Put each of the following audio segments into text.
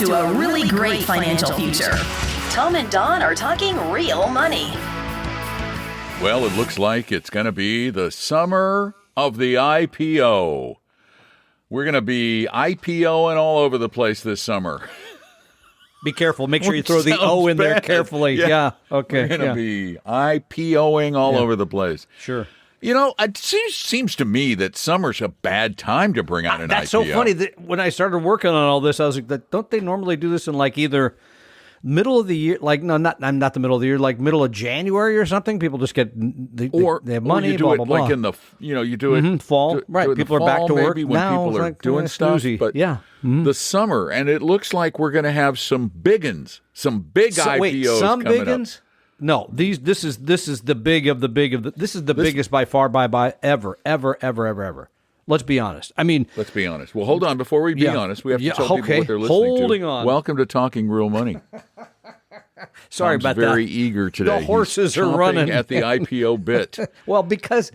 to a really great financial future. Tom and Don are talking real money. Well, it looks like it's going to be the summer of the IPO. We're going to be IPOing all over the place this summer. Be careful. Make sure you throw the O in there carefully. Yeah. Okay. We're going to be IPOing all over the place. Sure. You know, it seems to me that summer's a bad time to bring out an IPO. That's so funny that when I started working on all this, I was like, don't they normally do this in like either middle of the year, like not the middle of the year, like middle of January or something? People just get they have money. Or you do blah, it blah, blah. like in the you do it fall, right? People are back to work maybe when now. people are like, doing stuff. snoozy. But yeah, the summer, and it looks like we're going to have some big IPOs some coming big up. ones? No, this is the big of the big of the. This is the biggest by far by ever. Let's be honest. I mean, let's be honest. Well, hold on. Before we be honest, we have to tell people what they're listening to. Holding on. Welcome to Talking Real Money. Sorry Tom's about that. very eager today. The horses He's are running at the IPO bit. Well, because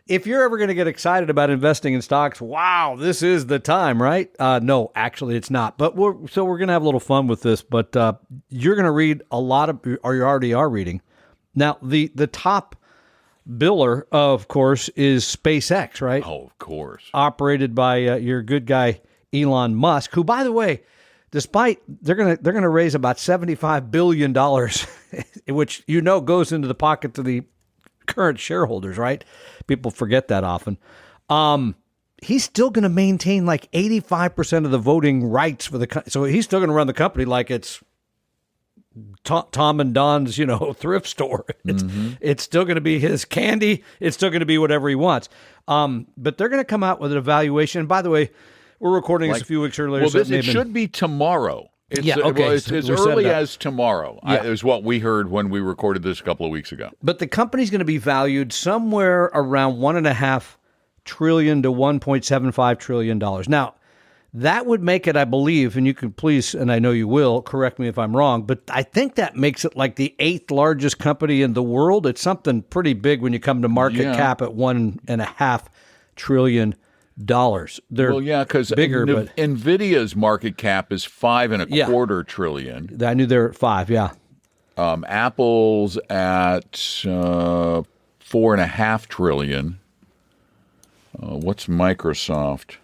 if you're ever going to get excited about investing in stocks, wow, this is the time, right? No, actually, it's not. But we're going to have a little fun with this. But you're going to read a lot of, or you already are reading. Now, the top biller, of course, is SpaceX, right? Oh, of course. Operated by your good guy Elon Musk, who, by the way, despite they're gonna raise about $75 billion, which goes into the pockets of the current shareholders, right? People forget that often. He's still going to maintain like 85% of the voting rights for the so he's still going to run the company like it's Tom and Don's, thrift store. It's still going to be his candy. It's still going to be whatever he wants. But they're going to come out with an evaluation. And by the way, we're recording this a few weeks earlier. Well, so it should be tomorrow. It's as early as tomorrow, is what we heard when we recorded this a couple of weeks ago. But the company's going to be valued somewhere around $1.5 trillion to $1.75 trillion. Now, that would make it, I believe, and you can please, and I know you will, correct me if I'm wrong, but I think that makes it like the 8th largest company in the world. It's something pretty big when you come to market cap at $1.5 trillion. Because bigger, but NVIDIA's market cap is $5.25 trillion. I knew they were at 5. Yeah. Apple's at $4.5 trillion. What's Microsoft?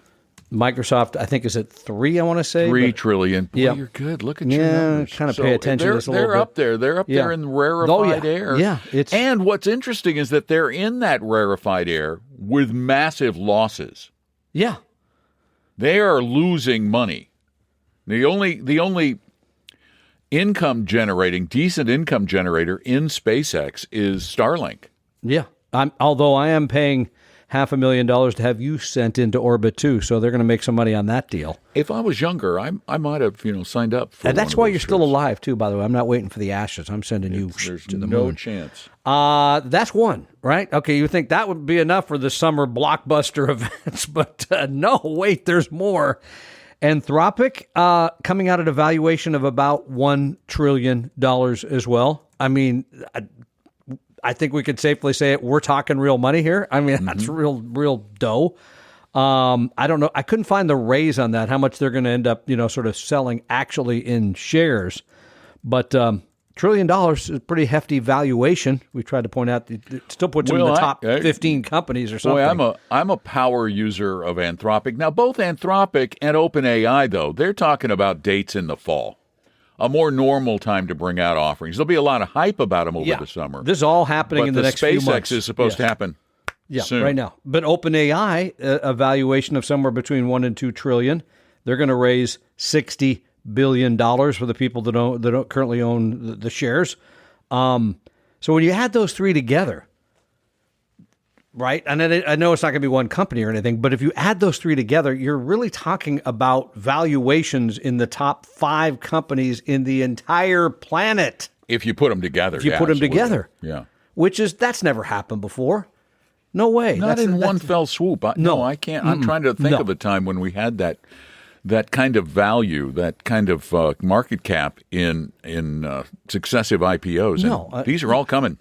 Microsoft, I think, is at 3. I want to say $3 trillion. Boy, you're good. Look at your numbers. Kind of pay attention to this a little bit. They're up there. They're up there in rarefied air. Yeah, and what's interesting is that they're in that rarefied air with massive losses. Yeah. They are losing money. The only decent income generator in SpaceX is Starlink. Yeah. Although I am paying $500,000 to have you sent into orbit too, so they're going to make some money on that deal. If I was younger, I might have signed up for. And that's why you're still alive too. By the way, I'm not waiting for the ashes. I'm sending you there's to the no moon. Chance. That's one, right? Okay, you think that would be enough for the summer blockbuster events, but no, wait, there's more. Anthropic coming out at a valuation of about $1 trillion as well. I mean, I think we could safely say it. We're talking real money here. I mean, that's real dough. I don't know. I couldn't find the raise on that, how much they're going to end up, sort of selling actually in shares. But $1 trillion is a pretty hefty valuation. We tried to point out it still puts them in the top 15 companies or something. Boy, I'm a power user of Anthropic. Now, both Anthropic and OpenAI, though, they're talking about dates in the fall. A more normal time to bring out offerings. There'll be a lot of hype about them over the summer. This is all happening in the next few months. SpaceX is supposed to happen soon. Right now. But OpenAI, a valuation of somewhere between $1 and $2 trillion. They're going to raise $60 billion for the people that don't currently own the shares. So when you add those three together, right? And I know it's not going to be one company or anything, but if you add those three together, you're really talking about valuations in the top 5 companies in the entire planet. If you put them together. If you put them together. Yeah. That's never happened before. No way. Not in one fell swoop. No, I can't. I'm trying to think of a time when we had that kind of value, that kind of market cap in successive IPOs. No. And these are all coming.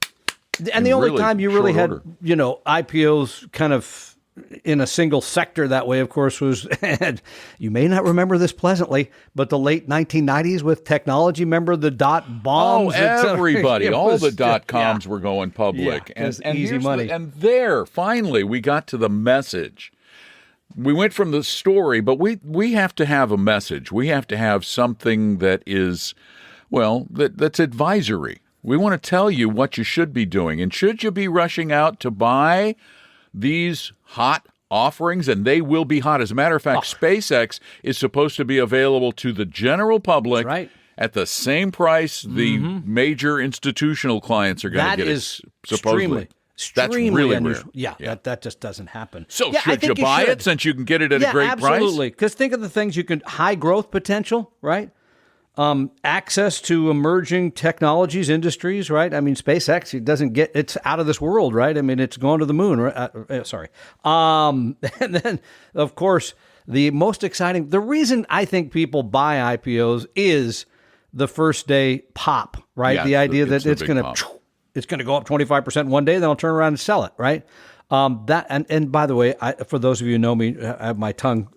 And the only time you really had, IPOs kind of in a single sector that way, of course, was, and you may not remember this pleasantly, but the late 1990s with technology, remember the dot bombs? Everybody, all the dot-coms were going public. Yeah, and easy money. And there, finally, we got to the message. We went from the story, but we have to have a message. We have to have something that is, that's advisory. We want to tell you what you should be doing. And should you be rushing out to buy these hot offerings? And they will be hot. As a matter of fact, SpaceX is supposed to be available to the general public at the same price the major institutional clients are going to get it, supposedly. That's really unusual. Rare. That just doesn't happen. So should you buy it since you can get it at a great price? Absolutely. Because think of the things you can, high growth potential, right? Access to emerging technologies, industries, right? I mean, SpaceX, it's out of this world, right? I mean, it's going to the moon, right? Sorry. And then, of course, the most exciting, the reason I think people buy IPOs is the first day pop, right? Yeah, the idea that it's going to go up 25% one day, then I'll turn around and sell it, right? And by the way, for those of you who know me, I have my tongue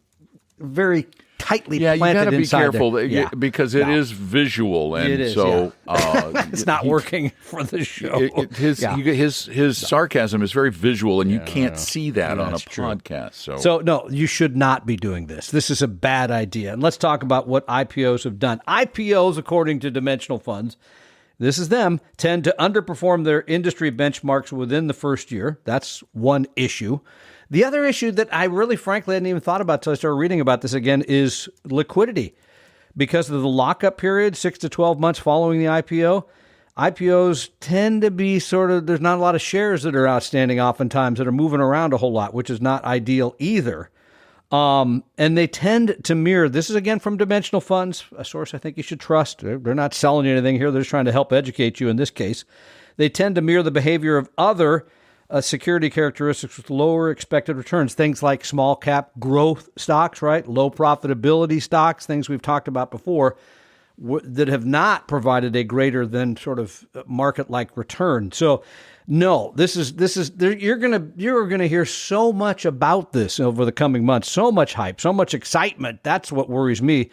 very tightly planted inside. Yeah, you got to be careful because it is visual, and it is, so it's not working for the show. His sarcasm is very visual, and you can't see that on a podcast. So no, you should not be doing this. This is a bad idea. And let's talk about what IPOs have done. IPOs, according to dimensional funds, this is them, tend to underperform their industry benchmarks within the first year. That's one issue. The other issue that I really, frankly, hadn't even thought about until I started reading about this again is liquidity. Because of the lockup period, 6 to 12 months following the IPO, IPOs tend to be there's not a lot of shares that are outstanding oftentimes that are moving around a whole lot, which is not ideal either. And they tend to mirror, this is again from dimensional funds, a source I think you should trust. They're not selling you anything here. They're just trying to help educate you in this case. They tend to mirror the behavior of other security characteristics with lower expected returns, things like small cap growth stocks, right? Low profitability stocks, things we've talked about before that have not provided a greater than sort of market-like return. So no, you're going to hear so much about this over the coming months, so much hype, so much excitement. That's what worries me.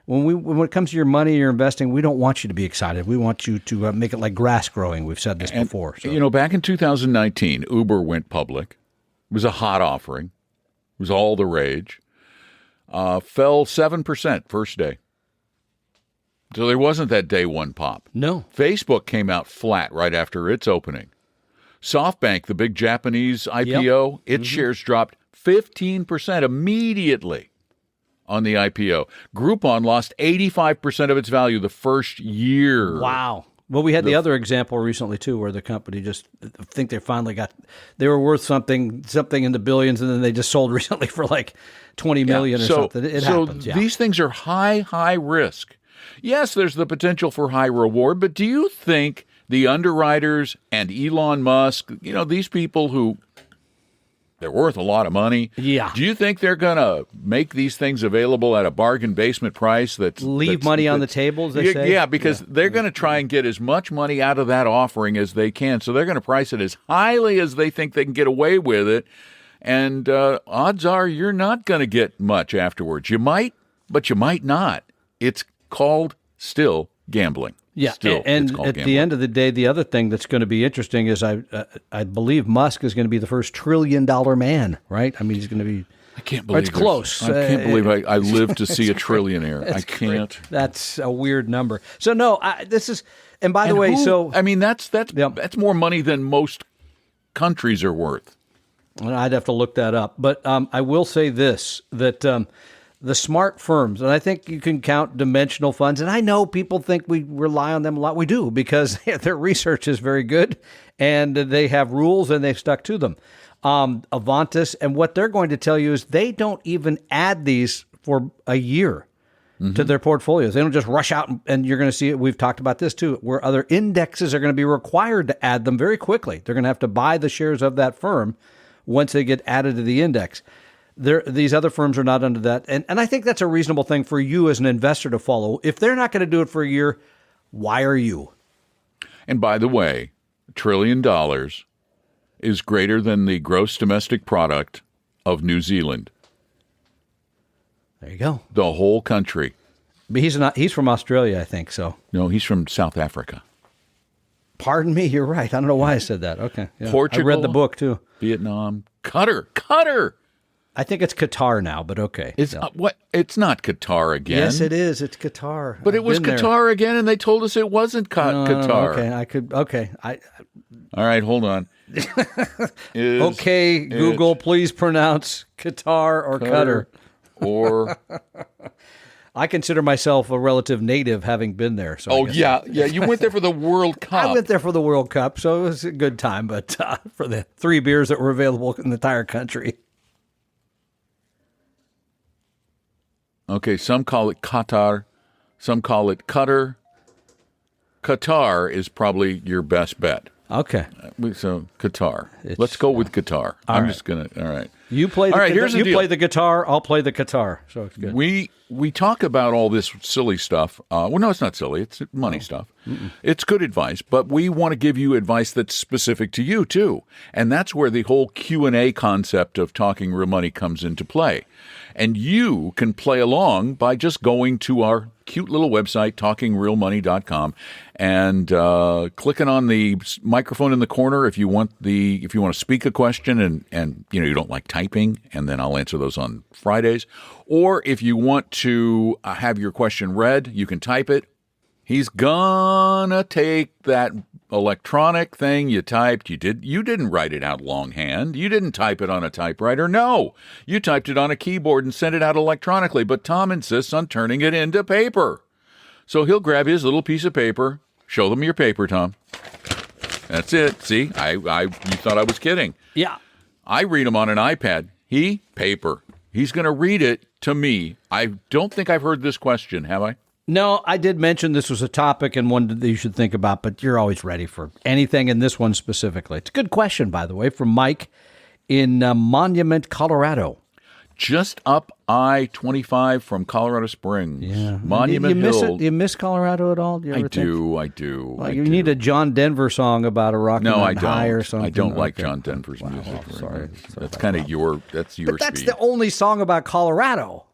When it comes to your money, you're investing, we don't want you to be excited. We want you to make it like grass growing. We've said this before. So. Back in 2019, Uber went public. It was a hot offering. It was all the rage. Fell 7% first day. So there wasn't that day one pop. No. Facebook came out flat right after its opening. SoftBank, the big Japanese IPO, its shares dropped 15% immediately on the IPO. Groupon lost 85% of its value the first year. Wow. Well, we had the other example recently, too, where the company just think they finally they were worth something in the billions, and then they just sold recently for like 20 million or something. It happens. These things are high risk. Yes, there's the potential for high reward, but do you think the underwriters and Elon Musk, these people who they're worth a lot of money. Yeah. Do you think they're going to make these things available at a bargain basement price? Leave money on the table, as they say? Yeah, because they're going to try and get as much money out of that offering as they can. So they're going to price it as highly as they think they can get away with it. And odds are you're not going to get much afterwards. You might, but you might not. It's called still gambling. Yeah, and at the end of the day, the other thing that's going to be interesting is I believe Musk is going to be the first $1 trillion man, right? I mean, he's going to be. I can't believe it's close. I can't believe I lived to see a trillionaire. I can't. Great. That's a weird number. So no, this is. And by the way, that's more money than most countries are worth. I'd have to look that up, but I will say this that. The smart firms, and I think you can count dimensional funds, and I know people think we rely on them a lot. We do, because their research is very good, and they have rules, and they've stuck to them. Avantis, and what they're going to tell you is they don't even add these for a year to their portfolios. They don't just rush out, and you're going to see it. We've talked about this too, where other indexes are going to be required to add them very quickly. They're going to have to buy the shares of that firm once they get added to the index. These other firms are not under that. And I think that's a reasonable thing for you as an investor to follow. If they're not going to do it for a year, why are you? And by the way, $1 trillion is greater than the gross domestic product of New Zealand. There you go. The whole country. But he's from Australia, I think, so. No, he's from South Africa. Pardon me, you're right. I don't know why I said that. Okay. Yeah. Portugal. I read the book, too. Vietnam. Qatar. I think it's Qatar now, but okay. It's what? It's not Qatar again. Yes, it is. It's Qatar. But it was Qatar again, and they told us it wasn't Qatar. No, okay. All right, hold on. Okay, Google, please pronounce Qatar or Qatar. Or I consider myself a relative native, having been there. So yeah. You went there for the World Cup. I went there for the World Cup, so it was a good time. But for the 3 beers that were available in the entire country. Okay, some call it Qatar, some call it Qatar. Qatar is probably your best bet. Okay. So Qatar. Let's go with Qatar. I'm just gonna. All right. You play. You play the guitar. I'll play the Qatar. So it's good. We talk about all this silly stuff. Well, no, it's not silly. It's money stuff. It's good advice, but we want to give you advice that's specific to you too, and that's where the whole Q&A concept of Talking Real Money comes into play. And you can play along by just going to our cute little website, talkingrealmoney.com, and clicking on the microphone in the corner if you want to speak a question and you don't like typing, and then I'll answer those on Fridays. Or if you want to have your question read, you can type it. He's gonna take that electronic thing you typed. You didn't write it out longhand. You didn't type it on a typewriter. No, you typed it on a keyboard and sent it out electronically. But Tom insists on turning it into paper. So he'll grab his little piece of paper. Show them your paper, Tom. That's it. See, you thought I was kidding. Yeah. I read them on an iPad. Paper. He's going to read it to me. I don't think I've heard this question, have I? No, I did mention this was a topic and one that you should think about, but you're always ready for anything in this one specifically. It's a good question, by the way, from Mike in Monument, Colorado. Just up I-25 from Colorado Springs. Yeah. Monument Hill. Do you miss Colorado at all? Do you ever I do. Well, you need a John Denver song about a Rocky Mountain High or something. I don't like John Denver's music. Well, sorry. That's kind of your But speed. that's the only song about Colorado.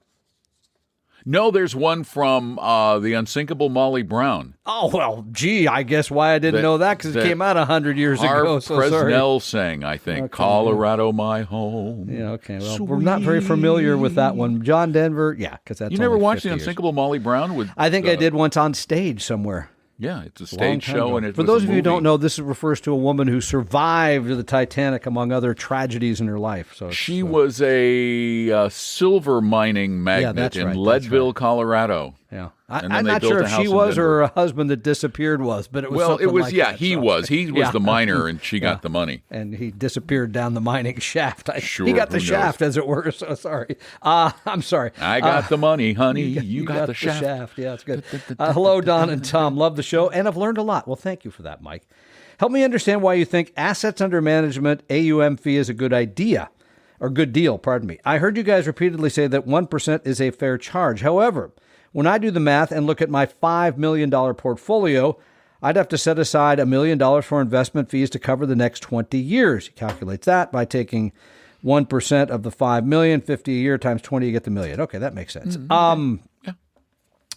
No, there's one from the Unsinkable Molly Brown. Oh, well, gee, I guess why I didn't know that, because it came out 100 years ago. So Fresnell sang, I think, Okay, Colorado, my home. Yeah, okay. Well, we're not very familiar with that one. John Denver, yeah, because that's You never only watched 50 the years. Unsinkable Molly Brown? I think I did once on stage somewhere. Yeah, it's a stage show, and for those of you who don't know, this refers to a woman who survived the Titanic, among other tragedies in her life. So she was a silver mining magnate in Leadville, Colorado. Yeah, I'm not sure if she was or her husband that disappeared was, but it was. Well, it was. Like yeah, that, he was. He was the miner, and she got the money. And he disappeared down the mining shaft. Sure, he got the shaft, as it were. So sorry. I'm sorry. I got the money, honey. You got the shaft. Yeah, it's good. Hello, Don and Tom. Love the show, and I've learned a lot. Well, thank you for that, Mike. Help me understand why you think assets under management AUM fee is a good idea. Or good deal, pardon me. I heard you guys repeatedly say that 1% is a fair charge. However, when I do the math and look at my $5 million portfolio, I'd have to set aside $1 million for investment fees to cover the next 20 years. He calculates that by taking 1% of the $5 million, 50 a year times 20, you get the million. Okay, that makes sense.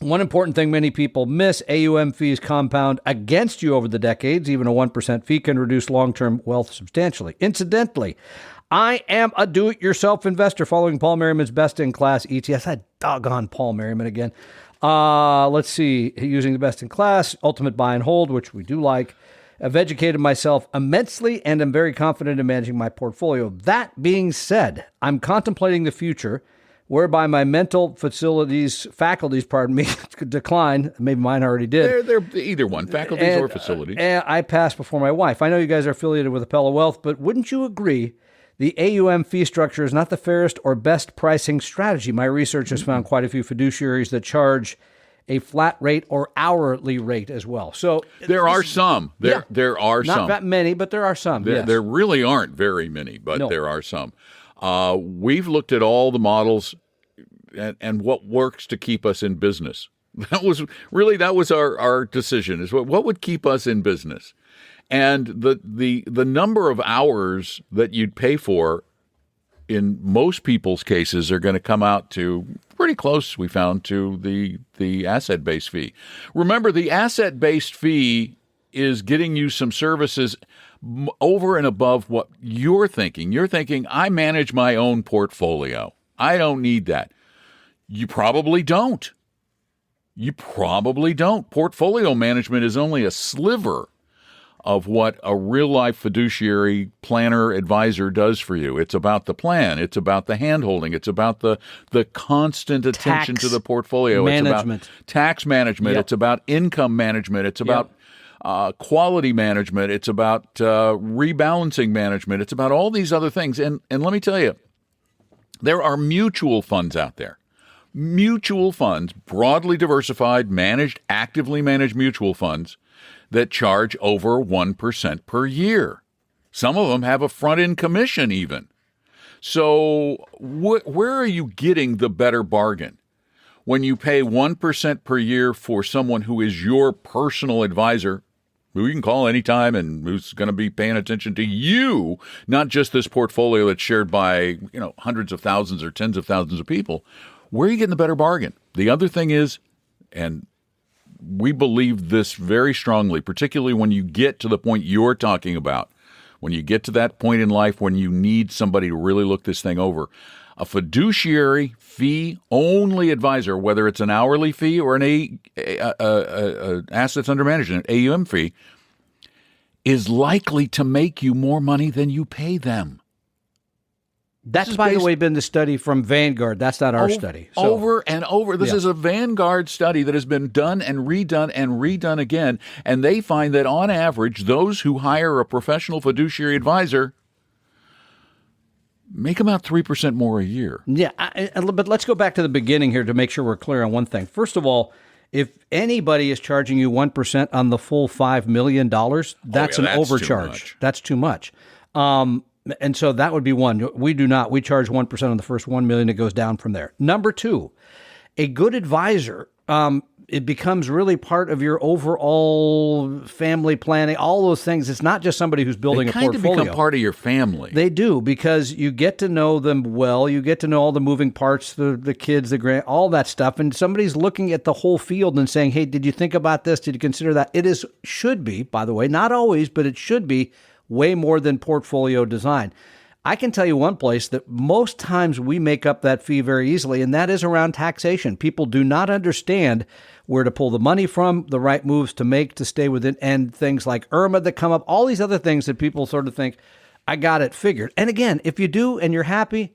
One important thing many people miss, AUM fees compound against you over the decades. Even a 1% fee can reduce long-term wealth substantially. Incidentally, I am a do-it-yourself investor following Paul Merriman's best-in-class ETFs. I doggone Paul Merriman again. Let's see. Using the best-in-class, ultimate buy and hold, which we do like. I've educated myself immensely and am very confident in managing my portfolio. That being said, I'm contemplating the future whereby my mental faculties, decline. Maybe mine already did. They're either one, faculties or facilities. And I passed before my wife. I know you guys are affiliated with Appella Wealth, but wouldn't you agree the AUM fee structure is not the fairest or best pricing strategy? My research has found quite a few fiduciaries that charge a flat rate or hourly rate as well. So there are some. There are some. Not that many, but there are some. There really aren't very many, but there are some. We've looked at all the models and what works to keep us in business. That was our decision, is what would keep us in business. And the number of hours that you'd pay for in most people's cases, are going to come out to pretty close, we found, to the asset-based fee. Remember, the asset-based fee is getting you some services over and above what you're thinking. You're thinking, I manage my own portfolio. I don't need that. You probably don't. Portfolio management is only a sliver of what a real-life fiduciary planner advisor does for you. It's about the plan. It's about the hand-holding. It's about the constant attention to the portfolio. Management. It's about tax management. Yep. It's about income management. It's about quality management. It's about rebalancing management. It's about all these other things. And let me tell you, there are mutual funds out there. Mutual funds, broadly diversified, actively managed mutual funds that charge over 1% per year. Some of them have a front-end commission even. So where are you getting the better bargain? When you pay 1% per year for someone who is your personal advisor, who you can call anytime and who's going to be paying attention to you, not just this portfolio that's shared by hundreds of thousands or tens of thousands of people, where are you getting the better bargain? The other thing is, and we believe this very strongly, particularly when you get to the point you're talking about, when you get to that point in life when you need somebody to really look this thing over, a fiduciary fee-only advisor, whether it's an hourly fee or an assets under management, AUM fee, is likely to make you more money than you pay them. That's, by the way, been the study from Vanguard. That's not our study. So, over and over. This is a Vanguard study that has been done and redone again. And they find that on average, those who hire a professional fiduciary advisor make about 3% more a year. Yeah, but let's go back to the beginning here to make sure we're clear on one thing. First of all, if anybody is charging you 1% on the full $5 million, that's an overcharge. That's too much. And so that would be one. We do not. We charge 1% on the first $1 million. It goes down from there. Number two, a good advisor, it becomes really part of your overall family planning, all those things. It's not just somebody who's building a portfolio. They kind of become part of your family. They do, because you get to know them well. You get to know all the moving parts, the kids, all that stuff. And somebody's looking at the whole field and saying, hey, did you think about this? Did you consider that? Should be, by the way, not always, but it should be way more than portfolio design. I can tell you one place that most times we make up that fee very easily, and that is around taxation. People do not understand where to pull the money from, the right moves to make to stay within, and things like IRMA that come up, all these other things that people sort of think, I got it figured. And again, if you do and you're happy,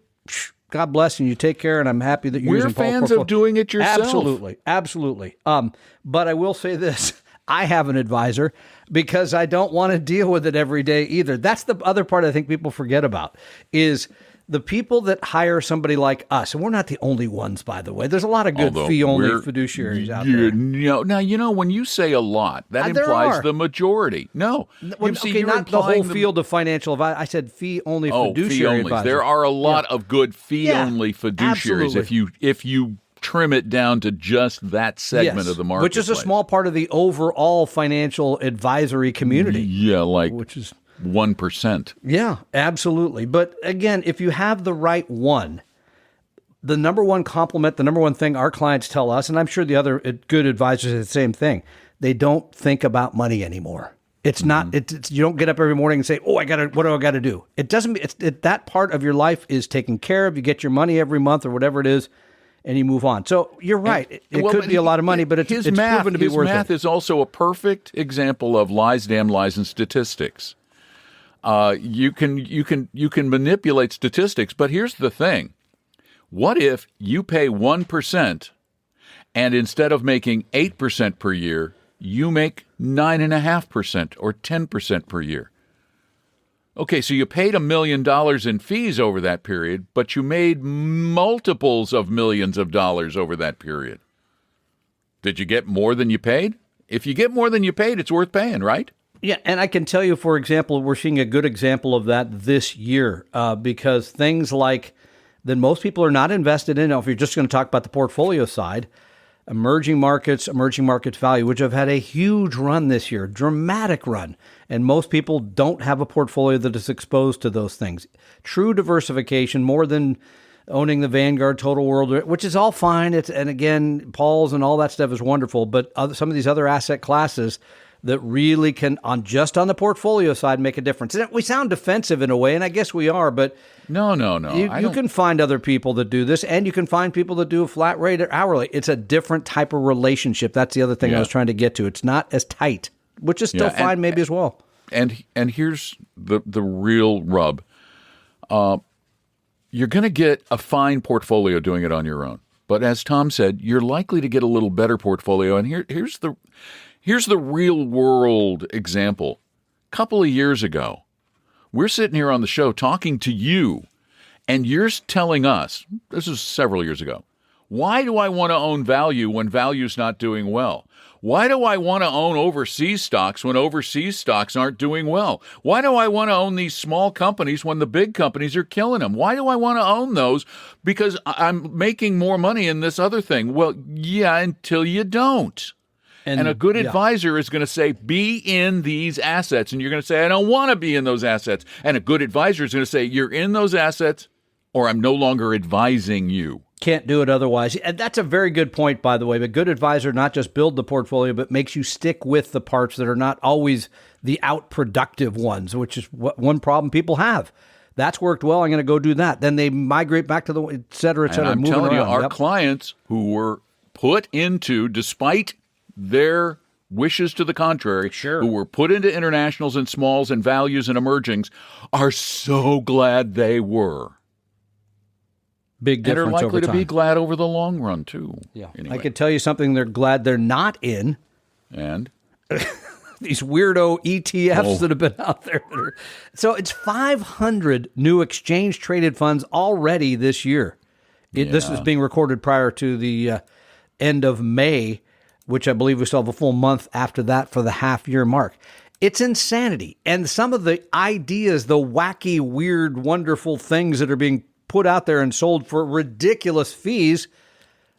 God bless, and you take care, and I'm happy that you're using fans portfolio. Of doing it yourself. Absolutely. But I will say this. I have an advisor because I don't want to deal with it every day either. That's the other part I think people forget about is the people that hire somebody like us. And we're not the only ones, by the way. There's a lot of good fee-only fiduciaries out there. Now, when you say a lot, that implies the majority. No. Not the whole field of financial advice. I said fee-only fiduciary advisors. There are a lot of good fee-only fiduciaries if you trim it down to just that segment of the market, which is a small part of the overall financial advisory community. Yeah, which is 1%. Yeah, absolutely. But again, if you have the right one, the number one compliment, the number one thing our clients tell us, and I'm sure the other good advisors say the same thing, they don't think about money anymore. It's not. You don't get up every morning and say, "Oh, what do I got to do?" It doesn't. That part of your life is taken care of. You get your money every month or whatever it is, and you move on. So you're right. It could be a lot of money, but it's proven to be worth it. His math is also a perfect example of lies, damn lies, and statistics. You can manipulate statistics, but here's the thing. What if you pay 1% and instead of making 8% per year, you make 9.5% or 10% per year? Okay, so you paid $1 million in fees over that period, but you made multiples of millions of dollars over that period. Did you get more than you paid? If you get more than you paid, it's worth paying, right? Yeah, and I can tell you, for example, we're seeing a good example of that this year because things like that most people are not invested in. If you're just going to talk about the portfolio side, emerging markets value, which have had a huge run this year, dramatic run. And most people don't have a portfolio that is exposed to those things. True diversification, more than owning the Vanguard Total World, which is all fine. And again, Paul's and all that stuff is wonderful. But some of these other asset classes that really can, on the portfolio side, make a difference. And we sound defensive in a way, and I guess we are, but no. You can find other people that do this, and you can find people that do a flat rate or hourly. It's a different type of relationship. That's the other thing I was trying to get to. It's not as tight, which is still fine maybe as well. And here's the real rub. You're going to get a fine portfolio doing it on your own. But as Tom said, you're likely to get a little better portfolio. And here's the real world example. A couple of years ago, we're sitting here on the show talking to you, and you're telling us, this is several years ago, why do I want to own value when value's not doing well? Why do I want to own overseas stocks when overseas stocks aren't doing well? Why do I want to own these small companies when the big companies are killing them? Why do I want to own those? Because I'm making more money in this other thing. Well, yeah, until you don't. And a good advisor is going to say, be in these assets. And you're going to say, I don't want to be in those assets. And a good advisor is going to say, you're in those assets or I'm no longer advising you. Can't do it otherwise. And that's a very good point, by the way. But good advisor not just build the portfolio, but makes you stick with the parts that are not always the outproductive ones, which is one problem people have. That's worked well. I'm going to go do that. Then they migrate back to the et cetera, et cetera. And I'm telling you, our clients who were put into, despite their wishes to the contrary, who were put into internationals and smalls and values and emergings, are so glad they were. Big difference and are likely over time. To be glad over the long run, too. Yeah. Anyway. I could tell you something they're glad they're not in. And? These weirdo ETFs that have been out there. So it's 500 new exchange-traded funds already this year. This is being recorded prior to the end of May, which I believe we still have a full month after that for the half-year mark. It's insanity. And some of the ideas, the wacky, weird, wonderful things that are being put out there and sold for ridiculous fees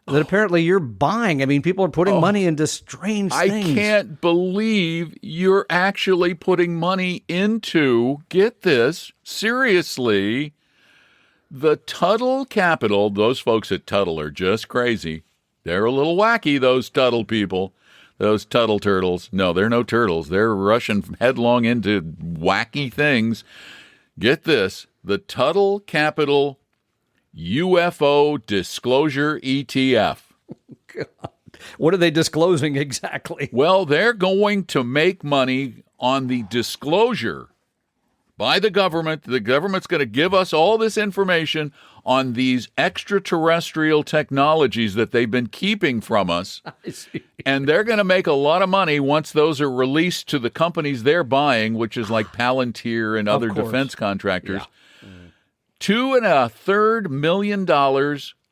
that apparently you're buying. I mean, people are putting money into strange things. I can't believe you're actually putting money into, get this, seriously, the Tuttle Capital. Those folks at Tuttle are just crazy. They're a little wacky, those Tuttle people, those Tuttle turtles. No, they're no turtles. They're rushing headlong into wacky things. Get this, the Tuttle Capital UFO Disclosure ETF. God. What are they disclosing exactly? Well, they're going to make money on the disclosure by the government. The government's going to give us all this information on these extraterrestrial technologies that they've been keeping from us. I see. And they're going to make a lot of money once those are released to the companies they're buying, which is like Palantir and other defense contractors. Yeah. $2.25 million.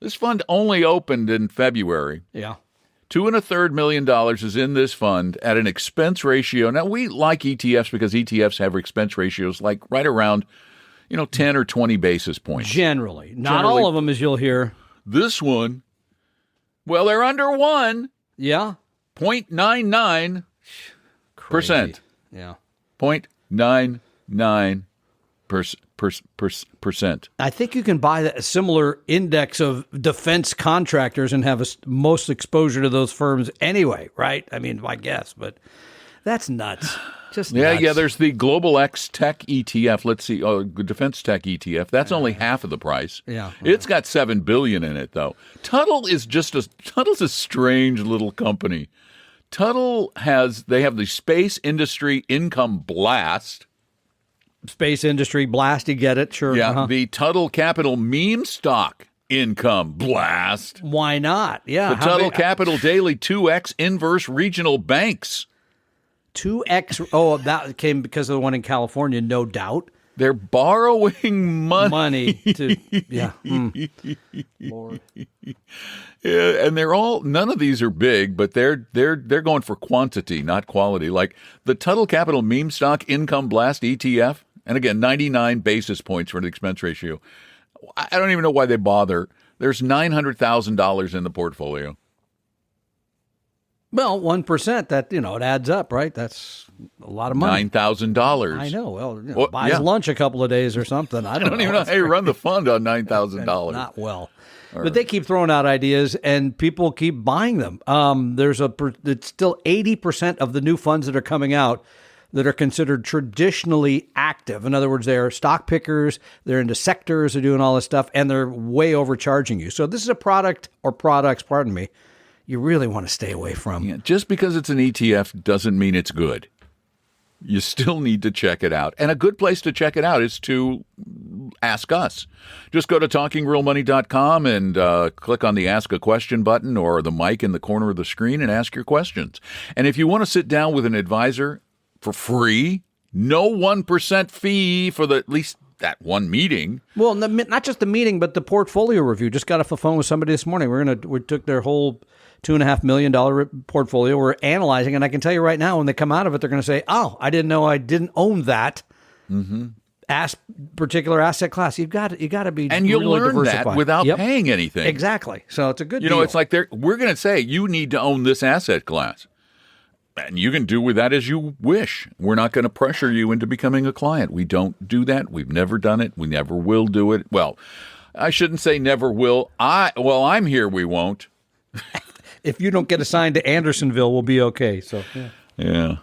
This fund only opened in February. Yeah. $2.25 million is in this fund at an expense ratio. Now, we like ETFs because ETFs have expense ratios like right around, 10 or 20 basis points. Generally. Not all of them, as you'll hear. This one, well, they're under 1. Yeah. 0.99%. Crazy. Yeah. 0.99%. I think you can buy a similar index of defense contractors and have most exposure to those firms anyway, right? I mean, I guess, but that's nuts. Just nuts. Yeah. There's the Global X Tech ETF. Let's see, Defense Tech ETF. That's only half of the price. Yeah, it's got $7 billion in it, though. Tuttle's a strange little company. They have the Space Industry Income Blast. Space Industry Blast, you get it, sure. Yeah, the Tuttle Capital Meme Stock Income Blast. Why not? Yeah. The Tuttle Capital Daily 2X Inverse Regional Banks. 2X, that came because of the one in California, no doubt. They're borrowing money. Yeah. Lord. Yeah, and none of these are big, but they're going for quantity, not quality. Like the Tuttle Capital Meme Stock Income Blast ETF, and again, 99 basis points for the expense ratio. I don't even know why they bother. There's $900,000 in the portfolio. Well, 1%, that, it adds up, right? That's a lot of money. $9,000. I know. Well, buys lunch a couple of days or something. I don't even know how you run the fund on $9,000. Not well. But they keep throwing out ideas, and people keep buying them. It's still 80% of the new funds that are coming out that are considered traditionally active. In other words, they're stock pickers, they're into sectors, they're doing all this stuff, and they're way overcharging you. So this is a product or products, you really want to stay away from. Yeah, just because it's an ETF doesn't mean it's good. You still need to check it out. And a good place to check it out is to ask us. Just go to talkingrealmoney.com and click on the Ask a Question button or the mic in the corner of the screen and ask your questions. And if you want to sit down with an advisor for free, no 1% fee for at least that one meeting. Well, not just the meeting, but the portfolio review. Just got off the phone with somebody this morning. We took their whole $2.5 million portfolio. We're analyzing, and I can tell you right now, when they come out of it, they're going to say, "Oh, I didn't know I didn't own that particular asset class." You got to be and you really learn diversified. that without paying anything. Exactly. So it's a good deal. It's like we're going to say you need to own this asset class. And you can do with that as you wish. We're not going to pressure you into becoming a client. We don't do that. We've never done it. We never will do it. Well, I shouldn't say never will. I'm here, we won't. If you don't get assigned to Andersonville, we'll be okay. So yeah.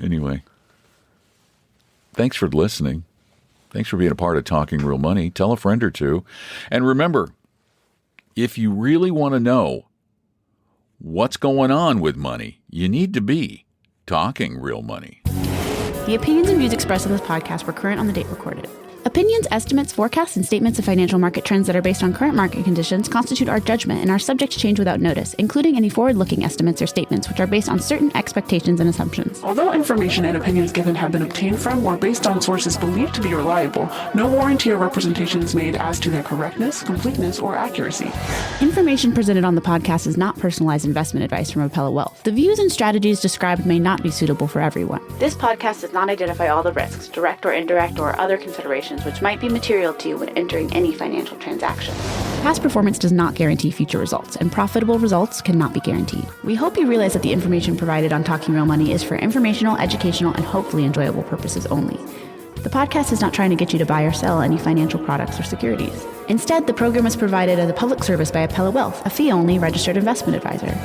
Anyway, thanks for listening. Thanks for being a part of Talking Real Money. Tell a friend or two. And remember, if you really want to know what's going on with money, you need to be talking real money. The opinions and views expressed on this podcast were current on the date recorded. Opinions, estimates, forecasts, and statements of financial market trends that are based on current market conditions constitute our judgment and are subject to change without notice, including any forward-looking estimates or statements which are based on certain expectations and assumptions. Although information and opinions given have been obtained from or based on sources believed to be reliable, no warranty or representation is made as to their correctness, completeness, or accuracy. Information presented on the podcast is not personalized investment advice from Appella Wealth. The views and strategies described may not be suitable for everyone. This podcast does not identify all the risks, direct or indirect, or other considerations which might be material to you when entering any financial transaction. Past performance does not guarantee future results, and profitable results cannot be guaranteed. We hope you realize that the information provided on Talking Real Money is for informational, educational, and hopefully enjoyable purposes only. The podcast is not trying to get you to buy or sell any financial products or securities. Instead, the program is provided as a public service by Appella Wealth, a fee-only registered investment advisor.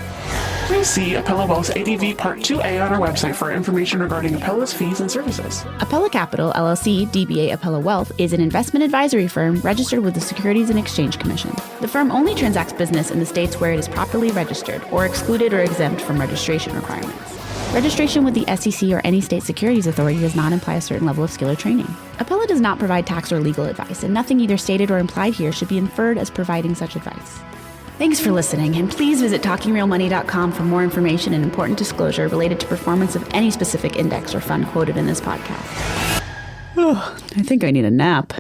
Please see Appella Wealth's ADV Part 2A on our website for information regarding Appella's fees and services. Appella Capital, LLC, DBA Appella Wealth, is an investment advisory firm registered with the Securities and Exchange Commission. The firm only transacts business in the states where it is properly registered or excluded or exempt from registration requirements. Registration with the SEC or any state securities authority does not imply a certain level of skill or training. Appella does not provide tax or legal advice, and nothing either stated or implied here should be inferred as providing such advice. Thanks for listening, and please visit TalkingRealMoney.com for more information and important disclosure related to performance of any specific index or fund quoted in this podcast. I think I need a nap.